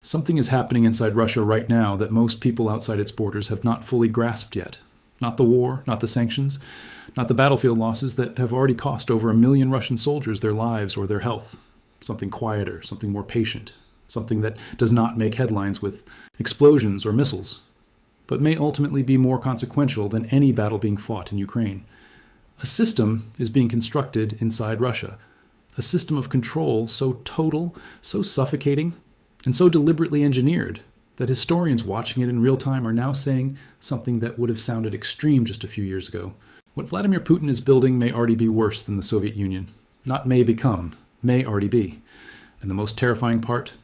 Something is happening inside Russia right now that most people outside its borders have not fully grasped yet. Not the war, not the sanctions, not the battlefield losses that have already cost over 1 million Russian soldiers their lives or their health. Something quieter, something more patient, something that does not make headlines with explosions or missiles, but may ultimately be more consequential than any battle being fought in Ukraine. A system is being constructed inside Russia, a system of control so total, so suffocating, and so deliberately engineered that historians watching it in real time are now saying something that would have sounded extreme just a few years ago. What Vladimir Putin is building may already be worse than the Soviet Union. Not may become, may already be. And the most terrifying part?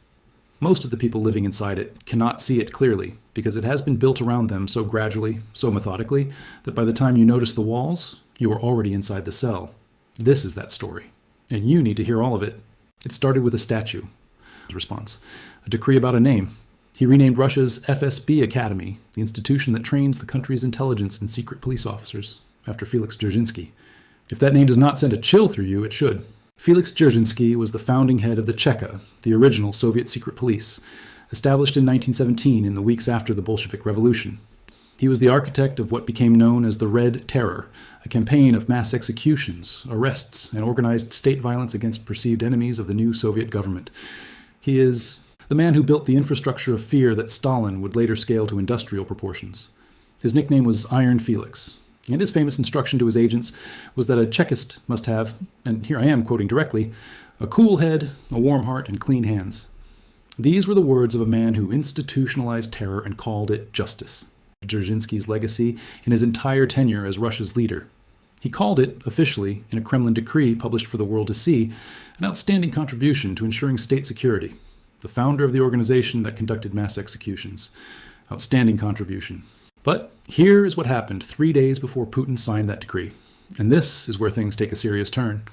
Most of the people living inside it cannot see it clearly because it has been built around them so gradually, so methodically, that by the time you notice the walls, you are already inside the cell. This is that story. And you need to hear all of it. It started with a statue. Response. A decree about a name. He renamed Russia's FSB Academy, the institution that trains the country's intelligence and secret police officers, after Felix Dzerzhinsky. If that name does not send a chill through you, it should. Felix Dzerzhinsky was the founding head of the Cheka, the original Soviet secret police, established in 1917 in the weeks after the Bolshevik Revolution. He was the architect of what became known as the Red Terror, a campaign of mass executions, arrests, and organized state violence against perceived enemies of the new Soviet government. He is the man who built the infrastructure of fear that Stalin would later scale to industrial proportions. His nickname was Iron Felix, and his famous instruction to his agents was that a Chekist must have, and here I am quoting directly, a cool head, a warm heart, and clean hands. These were the words of a man who institutionalized terror and called it justice. Dzerzhinsky's legacy in his entire tenure as Russia's leader. He called it, officially, in a Kremlin decree published for the world to see, an outstanding contribution to ensuring state security. The founder of the organization that conducted mass executions. Outstanding contribution. But here is what happened 3 days before Putin signed that decree. And this is where things take a serious turn.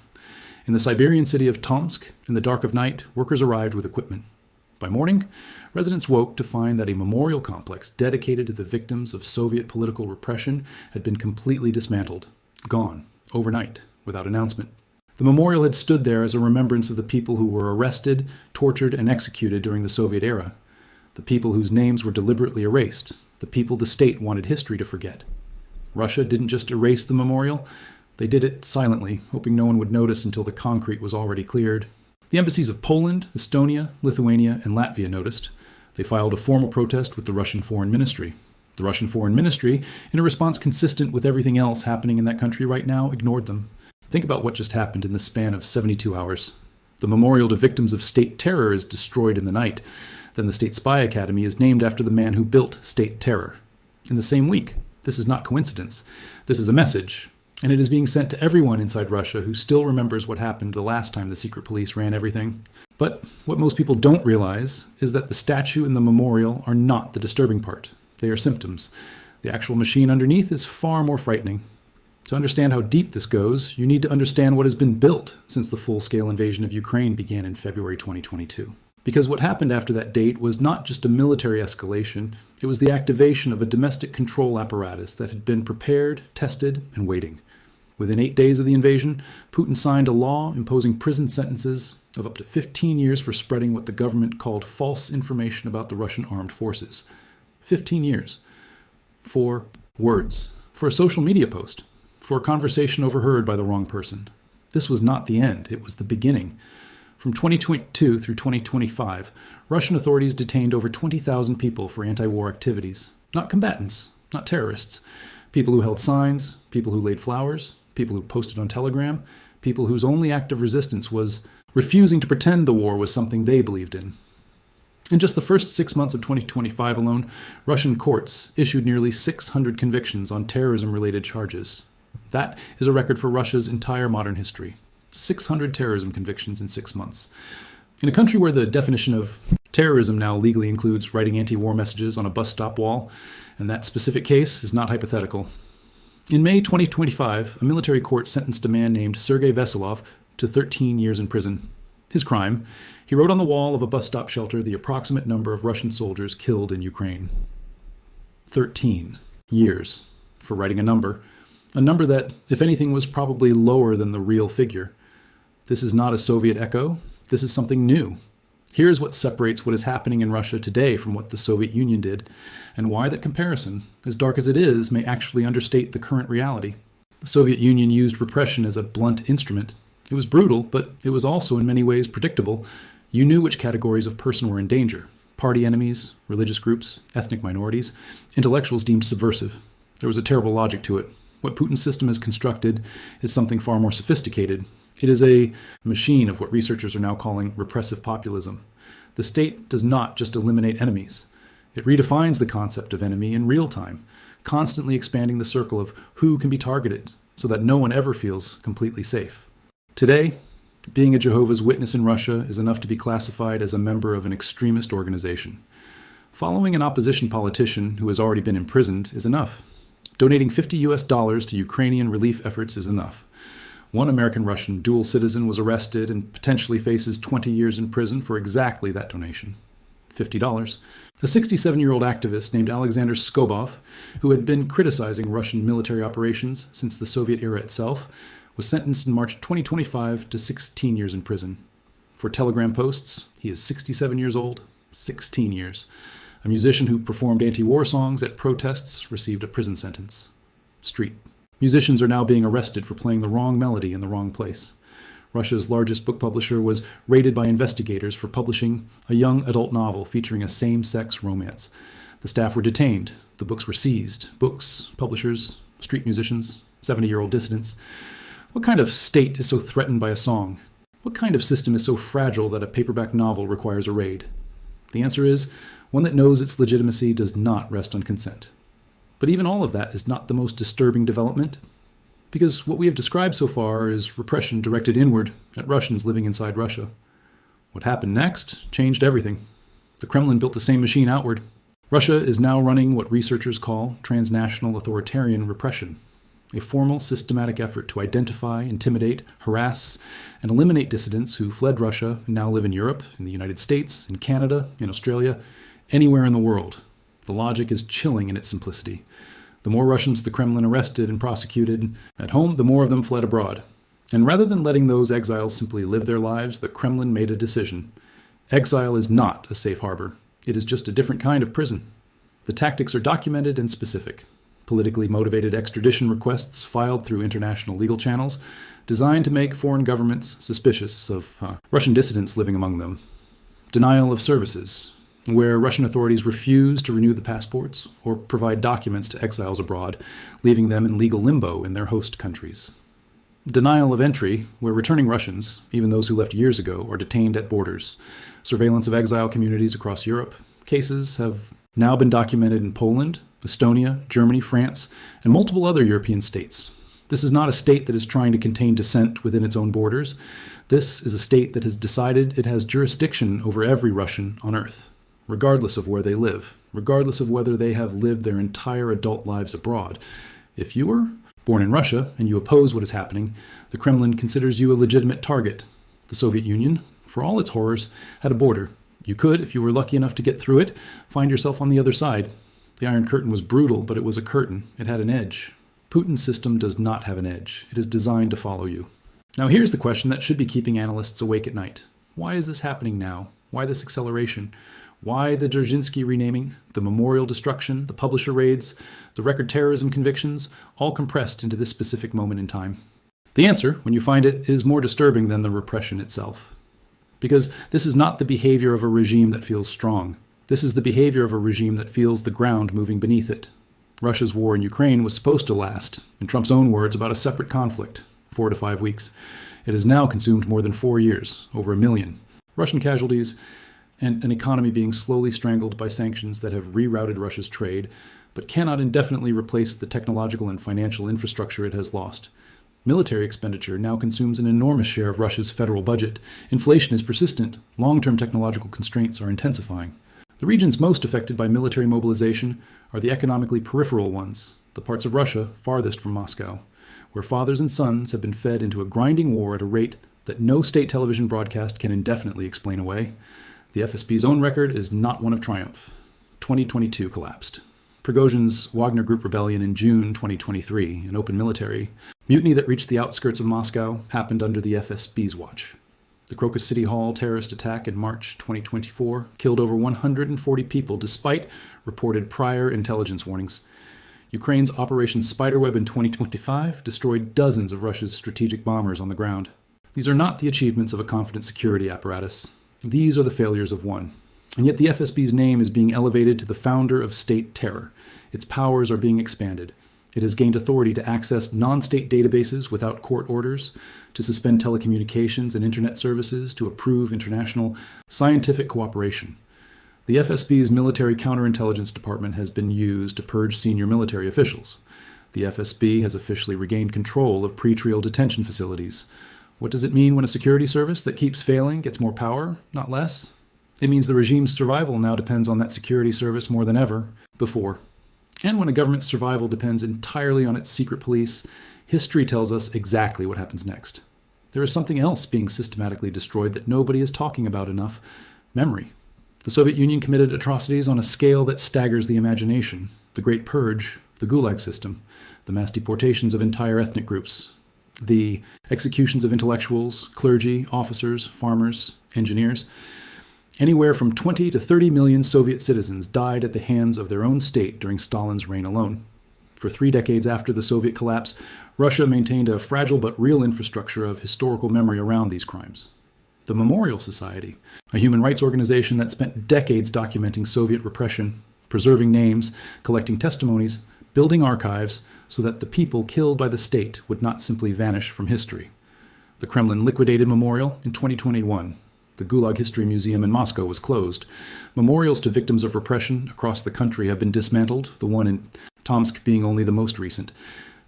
In the Siberian city of Tomsk, in the dark of night, workers arrived with equipment. By morning, residents woke to find that a memorial complex dedicated to the victims of Soviet political repression had been completely dismantled. Gone, overnight, without announcement. The memorial had stood there as a remembrance of the people who were arrested, tortured, and executed during the Soviet era. The people whose names were deliberately erased. The people the state wanted history to forget. Russia didn't just erase the memorial. They did it silently, hoping no one would notice until the concrete was already cleared. The embassies of Poland, Estonia, Lithuania, and Latvia noticed. They filed a formal protest with the Russian Foreign Ministry. The Russian Foreign Ministry, in a response consistent with everything else happening in that country right now, ignored them. Think about what just happened in the span of 72 hours. The memorial to victims of state terror is destroyed in the night. Then the State Spy Academy is named after the man who built state terror. In the same week. This is not coincidence. This is a message. And it is being sent to everyone inside Russia who still remembers what happened the last time the secret police ran everything. But what most people don't realize is that the statue and the memorial are not the disturbing part. They are symptoms. The actual machine underneath is far more frightening. To understand how deep this goes, you need to understand what has been built since the full-scale invasion of Ukraine began in February 2022. Because what happened after that date was not just a military escalation, it was the activation of a domestic control apparatus that had been prepared, tested, and waiting. Within 8 days of the invasion, Putin signed a law imposing prison sentences of up to 15 years for spreading what the government called false information about the Russian armed forces. 15 years. For words. For a social media post. For a conversation overheard by the wrong person. This was not the end, it was the beginning. From 2022 through 2025, Russian authorities detained over 20,000 people for anti-war activities. Not combatants, not terrorists. People who held signs, people who laid flowers, people who posted on Telegram, people whose only act of resistance was refusing to pretend the war was something they believed in. In just the first 6 months of 2025 alone, Russian courts issued nearly 600 convictions on terrorism-related charges. That is a record for Russia's entire modern history. 600 terrorism convictions in 6 months. In a country where the definition of terrorism now legally includes writing anti-war messages on a bus stop wall, and that specific case is not hypothetical. In May 2025, a military court sentenced a man named Sergei Veselov to 13 years in prison. His crime, he wrote on the wall of a bus stop shelter the approximate number of Russian soldiers killed in Ukraine. 13 years for writing a number that, if anything, was probably lower than the real figure. This is not a Soviet echo. This is something new. Here's what separates what is happening in Russia today from what the Soviet Union did, and why that comparison, as dark as it is, may actually understate the current reality. The Soviet Union used repression as a blunt instrument. It was brutal, but it was also in many ways predictable. You knew which categories of person were in danger: party enemies, religious groups, ethnic minorities, intellectuals deemed subversive. There was a terrible logic to it. What Putin's system has constructed is something far more sophisticated. It is a machine of what researchers are now calling repressive populism. The state does not just eliminate enemies. It redefines the concept of enemy in real time, constantly expanding the circle of who can be targeted so that no one ever feels completely safe. Today, being a Jehovah's Witness in Russia is enough to be classified as a member of an extremist organization. Following an opposition politician who has already been imprisoned is enough. Donating $50 to Ukrainian relief efforts is enough. One American-Russian dual citizen was arrested and potentially faces 20 years in prison for exactly that donation. $50. A 67-year-old activist named Alexander Skobov, who had been criticizing Russian military operations since the Soviet era itself, was sentenced in March 2025 to 16 years in prison. For Telegram posts, he is 67 years old, 16 years. A musician who performed anti-war songs at protests received a prison sentence. Street. Musicians are now being arrested for playing the wrong melody in the wrong place. Russia's largest book publisher was raided by investigators for publishing a young adult novel featuring a same-sex romance. The staff were detained. The books were seized. Books, publishers, street musicians, 70-year-old dissidents. What kind of state is so threatened by a song? What kind of system is so fragile that a paperback novel requires a raid? The answer is one that knows its legitimacy does not rest on consent. But even all of that is not the most disturbing development, because what we have described so far is repression directed inward at Russians living inside Russia. What happened next changed everything. The Kremlin built the same machine outward. Russia is now running what researchers call transnational authoritarian repression, a formal, systematic effort to identify, intimidate, harass, and eliminate dissidents who fled Russia and now live in Europe, in the United States, in Canada, in Australia, anywhere in the world. The logic is chilling in its simplicity. The more Russians the Kremlin arrested and prosecuted at home, the more of them fled abroad. And rather than letting those exiles simply live their lives, the Kremlin made a decision. Exile is not a safe harbor. It is just a different kind of prison. The tactics are documented and specific. Politically motivated extradition requests filed through international legal channels designed to make foreign governments suspicious of Russian dissidents living among them. Denial of services, where Russian authorities refuse to renew the passports or provide documents to exiles abroad, leaving them in legal limbo in their host countries. Denial of entry, where returning Russians, even those who left years ago, are detained at borders. Surveillance of exile communities across Europe. Cases have now been documented in Poland, Estonia, Germany, France, and multiple other European states. This is not a state that is trying to contain dissent within its own borders. This is a state that has decided it has jurisdiction over every Russian on earth, regardless of where they live, regardless of whether they have lived their entire adult lives abroad. If you were born in Russia and you oppose what is happening, the Kremlin considers you a legitimate target. The Soviet Union, for all its horrors, had a border. You could, if you were lucky enough to get through it, find yourself on the other side. The Iron Curtain was brutal, but it was a curtain. It had an edge. Putin's system does not have an edge. It is designed to follow you. Now here's the question that should be keeping analysts awake at night. Why is this happening now? Why this acceleration? Why the Dzerzhinsky renaming, the memorial destruction, the publisher raids, the record terrorism convictions, all compressed into this specific moment in time? The answer, when you find it, is more disturbing than the repression itself. Because this is not the behavior of a regime that feels strong. This is the behavior of a regime that feels the ground moving beneath it. Russia's war in Ukraine was supposed to last, in Trump's own words, about a separate conflict, 4 to 5 weeks. It has now consumed more than 4 years, over 1 million. Russian casualties, and an economy being slowly strangled by sanctions that have rerouted Russia's trade, but cannot indefinitely replace the technological and financial infrastructure it has lost. Military expenditure now consumes an enormous share of Russia's federal budget. Inflation is persistent. Long-term technological constraints are intensifying. The regions most affected by military mobilization are the economically peripheral ones, the parts of Russia farthest from Moscow, where fathers and sons have been fed into a grinding war at a rate that no state television broadcast can indefinitely explain away. The FSB's own record is not one of triumph. 2022 collapsed. Prigozhin's Wagner Group rebellion in June 2023, an open military mutiny that reached the outskirts of Moscow, happened under the FSB's watch. The Crocus City Hall terrorist attack in March 2024 killed over 140 people despite reported prior intelligence warnings. Ukraine's Operation Spiderweb in 2025 destroyed dozens of Russia's strategic bombers on the ground. These are not the achievements of a confident security apparatus. These are the failures of one. And yet the FSB's name is being elevated to the founder of state terror. Its powers are being expanded. It has gained authority to access non-state databases without court orders, to suspend telecommunications and internet services, to approve international scientific cooperation. The FSB's military counterintelligence department has been used to purge senior military officials. The FSB has officially regained control of pretrial detention facilities. What does it mean when a security service that keeps failing gets more power, not less? It means the regime's survival now depends on that security service more than ever before. And when a government's survival depends entirely on its secret police, history tells us exactly what happens next. There is something else being systematically destroyed that nobody is talking about enough: memory. The Soviet Union committed atrocities on a scale that staggers the imagination. The Great Purge, the Gulag system, the mass deportations of entire ethnic groups, the executions of intellectuals, clergy, officers, farmers, engineers. Anywhere from 20 to 30 million Soviet citizens died at the hands of their own state during Stalin's reign alone. For 3 decades after the Soviet collapse, Russia maintained a fragile but real infrastructure of historical memory around these crimes. The Memorial Society, a human rights organization that spent decades documenting Soviet repression, preserving names, collecting testimonies, building archives so that the people killed by the state would not simply vanish from history. The Kremlin liquidated Memorial in 2021. The Gulag History Museum in Moscow was closed. Memorials to victims of repression across the country have been dismantled, the one in Tomsk being only the most recent.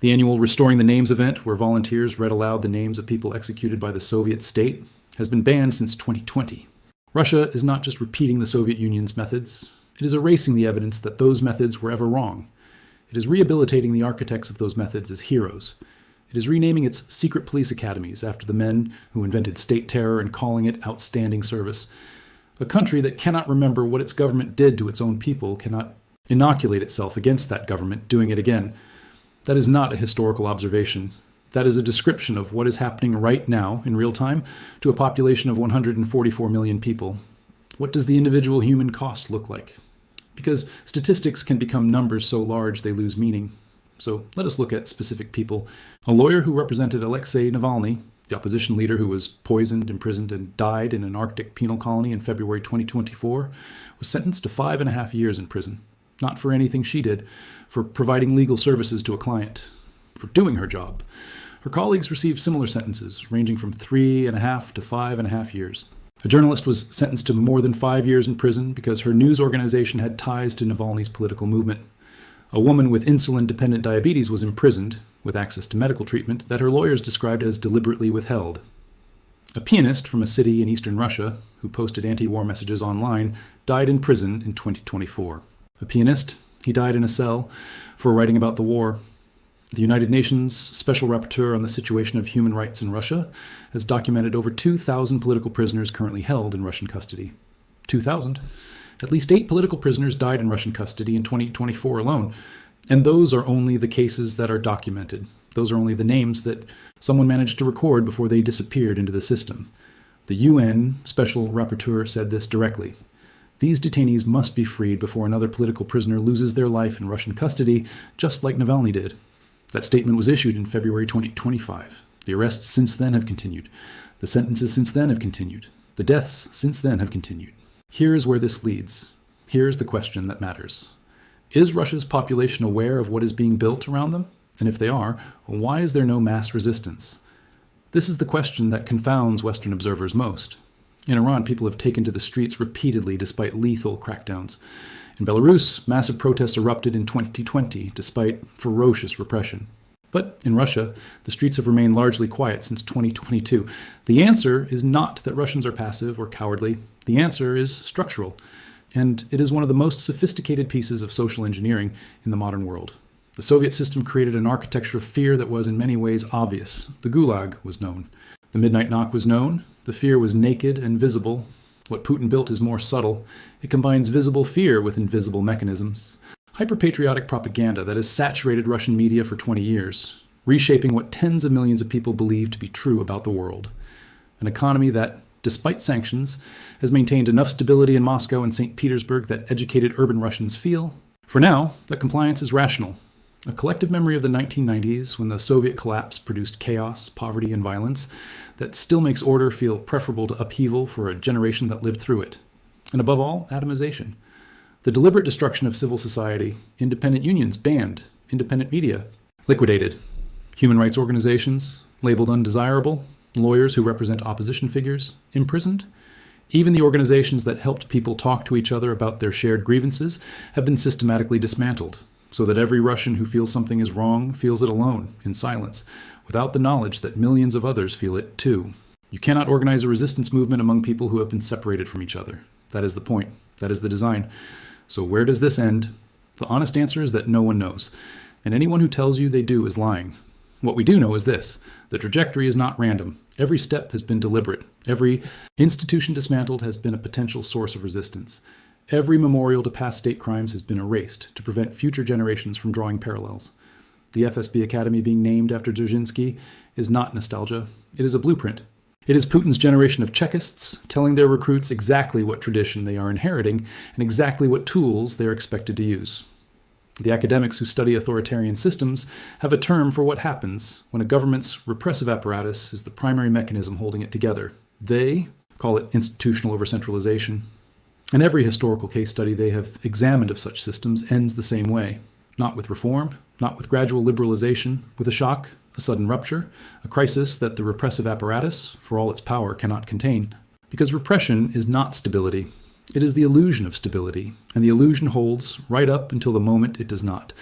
The annual Restoring the Names event, where volunteers read aloud the names of people executed by the Soviet state, has been banned since 2020. Russia is not just repeating the Soviet Union's methods, it is erasing the evidence that those methods were ever wrong. It is rehabilitating the architects of those methods as heroes. It is renaming its secret police academies after the men who invented state terror and calling it outstanding service. A country that cannot remember what its government did to its own people cannot inoculate itself against that government doing it again. That is not a historical observation. That is a description of what is happening right now in real time to a population of 144 million people. What does the individual human cost look like? Because statistics can become numbers so large they lose meaning. So let us look at specific people. A lawyer who represented Alexei Navalny, the opposition leader who was poisoned, imprisoned, and died in an Arctic penal colony in February 2024, was sentenced to 5.5 years in prison. Not for anything she did, for providing legal services to a client, for doing her job. Her colleagues received similar sentences, ranging from 3.5 to 5.5 years. A journalist was sentenced to more than 5 years in prison because her news organization had ties to Navalny's political movement. A woman with insulin-dependent diabetes was imprisoned, with access to medical treatment that her lawyers described as deliberately withheld. A pianist from a city in eastern Russia, who posted anti-war messages online, died in prison in 2024. A pianist, he died in a cell for writing about the war. The United Nations Special Rapporteur on the Situation of Human Rights in Russia has documented over 2,000 political prisoners currently held in Russian custody. 2,000? At least 8 political prisoners died in Russian custody in 2024 alone. And those are only the cases that are documented. Those are only the names that someone managed to record before they disappeared into the system. The UN Special Rapporteur said this directly. These detainees must be freed before another political prisoner loses their life in Russian custody, just like Navalny did. That statement was issued in February 2025. The arrests since then have continued. The sentences since then have continued. The deaths since then have continued. Here is where this leads. Here is the question that matters. Is Russia's population aware of what is being built around them? And if they are, why is there no mass resistance? This is the question that confounds Western observers most. In Iran, people have taken to the streets repeatedly despite lethal crackdowns. In Belarus, massive protests erupted in 2020 despite ferocious repression. But in Russia, the streets have remained largely quiet since 2022. The answer is not that Russians are passive or cowardly. The answer is structural, and it is one of the most sophisticated pieces of social engineering in the modern world. The Soviet system created an architecture of fear that was in many ways obvious. The Gulag was known. The Midnight Knock was known. The fear was naked and visible. What Putin built is more subtle. It combines visible fear with invisible mechanisms. Hyper-patriotic propaganda that has saturated Russian media for 20 years, reshaping what tens of millions of people believe to be true about the world. An economy that, despite sanctions, has maintained enough stability in Moscow and St. Petersburg that educated urban Russians feel, for now, that compliance is rational. A collective memory of the 1990s, when the Soviet collapse produced chaos, poverty, and violence, that still makes order feel preferable to upheaval for a generation that lived through it. And above all, atomization. The deliberate destruction of civil society, independent unions banned, independent media liquidated, human rights organizations labeled undesirable, lawyers who represent opposition figures imprisoned. Even the organizations that helped people talk to each other about their shared grievances have been systematically dismantled, so that every Russian who feels something is wrong feels it alone, in silence, without the knowledge that millions of others feel it too. You cannot organize a resistance movement among people who have been separated from each other. That is the point. That is the design. So where does this end? The honest answer is that no one knows, and anyone who tells you they do is lying. What we do know is this: the trajectory is not random. Every step has been deliberate. Every institution dismantled has been a potential source of resistance. Every memorial to past state crimes has been erased to prevent future generations from drawing parallels. The FSB Academy being named after Dzerzhinsky is not nostalgia. It is a blueprint. It is Putin's generation of Chekists telling their recruits exactly what tradition they are inheriting and exactly what tools they are expected to use. The academics who study authoritarian systems have a term for what happens when a government's repressive apparatus is the primary mechanism holding it together. They call it institutional over-centralization. And every historical case study they have examined of such systems ends the same way. Not with reform, not with gradual liberalization, with a shock, a sudden rupture, a crisis that the repressive apparatus, for all its power, cannot contain. Because repression is not stability. It is the illusion of stability, and the illusion holds right up until the moment it does not.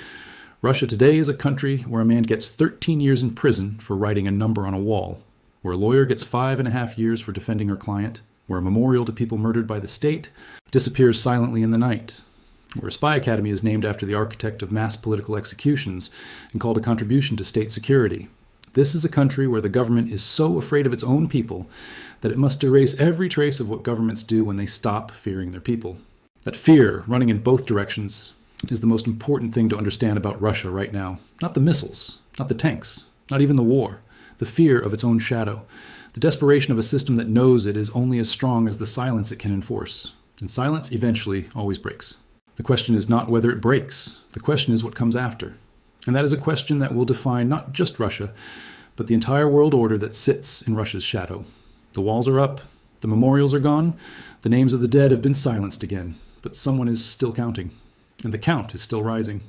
Russia today is a country where a man gets 13 years in prison for writing a number on a wall, where a lawyer gets 5.5 years for defending her client, where a memorial to people murdered by the state disappears silently in the night, where a spy academy is named after the architect of mass political executions and called a contribution to state security. This is a country where the government is so afraid of its own people that it must erase every trace of what governments do when they stop fearing their people. That fear, running in both directions, is the most important thing to understand about Russia right now. Not the missiles, not the tanks, not even the war. The fear of its own shadow. The desperation of a system that knows it is only as strong as the silence it can enforce. And silence eventually always breaks. The question is not whether it breaks. The question is what comes after. And that is a question that will define not just Russia, but the entire world order that sits in Russia's shadow. The walls are up, the memorials are gone, the names of the dead have been silenced again, but someone is still counting, and the count is still rising.